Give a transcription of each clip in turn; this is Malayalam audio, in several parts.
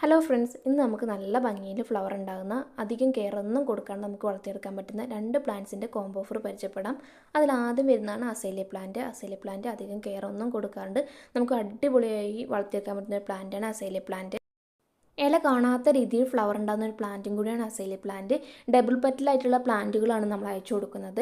ഹലോ ഫ്രണ്ട്സ്, ഇന്ന് നമുക്ക് നല്ല ഭംഗിയിൽ ഫ്ലവർ ഉണ്ടാകുന്ന അധികം കെയർ ഒന്നും കൊടുക്കാണ്ട് നമുക്ക് വളർത്തിയെടുക്കാൻ പറ്റുന്ന രണ്ട് പ്ലാന്റ്സിൻ്റെ കോംബോ ഓഫർ പരിചയപ്പെടാം. അതിൽ ആദ്യം വരുന്നതാണ് അസേലിയ പ്ലാന്റ്. അസേലിയ പ്ലാന്റ് അധികം കെയർ ഒന്നും കൊടുക്കാണ്ട് നമുക്ക് അടിപൊളിയായി വളർത്തിയെടുക്കാൻ പറ്റുന്ന ഒരു പ്ലാന്റാണ് അസേലിയ പ്ലാന്റ്. ഇല കാണാത്ത രീതിയിൽ ഫ്ലവർ ഉണ്ടാകുന്ന ഒരു പ്ലാന്റും കൂടിയാണ് അസേലിയ പ്ലാന്റ്. ഡബിൾ പെറ്റലായിട്ടുള്ള പ്ലാന്റുകളാണ് നമ്മൾ അയച്ചു കൊടുക്കുന്നത്.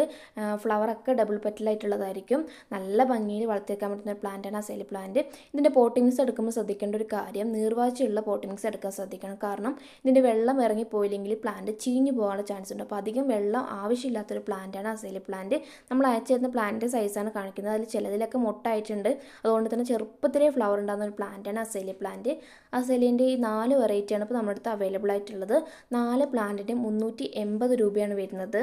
ഫ്ലവറൊക്കെ ഡബിൾ പെറ്റലായിട്ടുള്ളതായിരിക്കും. നല്ല ഭംഗിയിൽ വളർത്തിയെടുക്കാൻ പറ്റുന്ന ഒരു പ്ലാന്റാണ് അസേലിയ പ്ലാന്റ്. ഇതിൻ്റെ പോട്ടിങ്സ് എടുക്കുമ്പോൾ ശ്രദ്ധിക്കേണ്ട ഒരു കാര്യം, നീർവാഴ്ചയുള്ള പോട്ടിങ്സ് എടുക്കാൻ ശ്രദ്ധിക്കണം. കാരണം ഇതിൻ്റെ വെള്ളം ഇറങ്ങിപ്പോയില്ലെങ്കിൽ പ്ലാന്റ് ചീഞ്ഞു പോകാനുള്ള ചാൻസ് ഉണ്ട്. അപ്പോൾ അധികം വെള്ളം ആവശ്യമില്ലാത്തൊരു പ്ലാന്റാണ് അസേലിയ പ്ലാന്റ്. നമ്മൾ അയച്ചു തരുന്ന പ്ലാന്റിൻ്റെ സൈസാണ് കാണിക്കുന്നത്. അതിൽ ചിലതിലൊക്കെ മൊട്ടായിട്ടുണ്ട്. അതുകൊണ്ട് തന്നെ ചെറുപ്പത്തിലേ ഫ്ലവർ ഉണ്ടാകുന്ന ഒരു പ്ലാന്റാണ് അസേലിയ പ്ലാന്റ്. അസേലിയൻ്റെ ഈ 4 വെറൈറ്റിയാണ് ഇപ്പോൾ നമ്മുടെ അടുത്ത് അവൈലബിൾ ആയിട്ടുള്ളത്. 4 പ്ലാന്റിന് 380 രൂപയാണ് വരുന്നത്.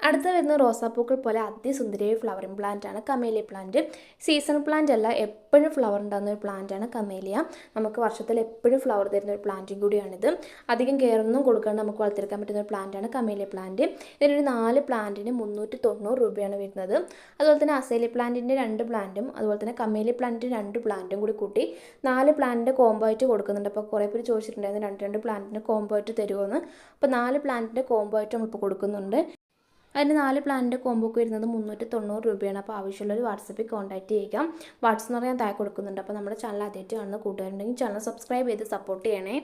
അടുത്ത വരുന്ന റോസാപ്പൂക്കൾ പോലെ അതിസുന്ദരിയായ ഫ്ലവറിംഗ് പ്ലാന്റ് ആണ് കമേലിയ പ്ലാന്റ്. സീസൺ പ്ലാന്റ് അല്ല, എപ്പോഴും ഫ്ലവർ ഉണ്ടാകുന്ന ഒരു പ്ലാന്റ് ആണ് കമേലിയ. നമുക്ക് വർഷത്തിൽ എപ്പോഴും ഫ്ലവർ തരുന്ന ഒരു പ്ലാന്റും കൂടിയാണിത്. അധികം കെയർ ഒന്നും കൊടുക്കാണ്ട് നമുക്ക് വളർത്തിയെടുക്കാൻ പറ്റുന്ന ഒരു പ്ലാന്റ് ആണ് കമേലിയ പ്ലാന്റ്. ഇതിനൊരു 4 പ്ലാന്റിന് 390 രൂപയാണ് വരുന്നത്. അതുപോലെ തന്നെ അസേലിയ പ്ലാന്റിൻ്റെ 2 പ്ലാന്റും അതുപോലെ തന്നെ കമേലിയ പ്ലാന്റിൻ്റെ 2 പ്ലാന്റും കൂടി കൂട്ടി 4 പ്ലാന്റിൻ്റെ കോംബോ ആയിട്ട് കൊടുക്കുന്നുണ്ട്. അപ്പോൾ കുറേ പേര് ചോദിച്ചിട്ടുണ്ടായിരുന്നു രണ്ട് പ്ലാന്റിൻ്റെ കോംബോ ആയിട്ട് തരുമോയെന്ന്. അപ്പോൾ 4 പ്ലാന്റിൻ്റെ കോംബോ ആയിട്ട് നമ്മളിപ്പോൾ കൊടുക്കുന്നുണ്ട്. അതിന് 4 പ്ലാനിൻ്റെ കോംബോക്ക് വരുന്നത് 390 രൂപയാണ്. അപ്പോൾ ആവശ്യമുള്ളൊരു വാട്സപ്പിൽ കോൺടാക്റ്റ് ചെയ്യുക. വാട്സപ്പ് എന്ന് പറയാൻ താഴെ കൊടുക്കുന്നുണ്ട്. അപ്പോൾ നമ്മുടെ ചാനൽ ആദ്യമായിട്ട് കാണുന്ന കൂട്ടുകാരുണ്ടെങ്കിൽ ചാനൽ സബ്സ്ക്രൈബ് ചെയ്ത് സപ്പോർട്ട് ചെയ്യണേ.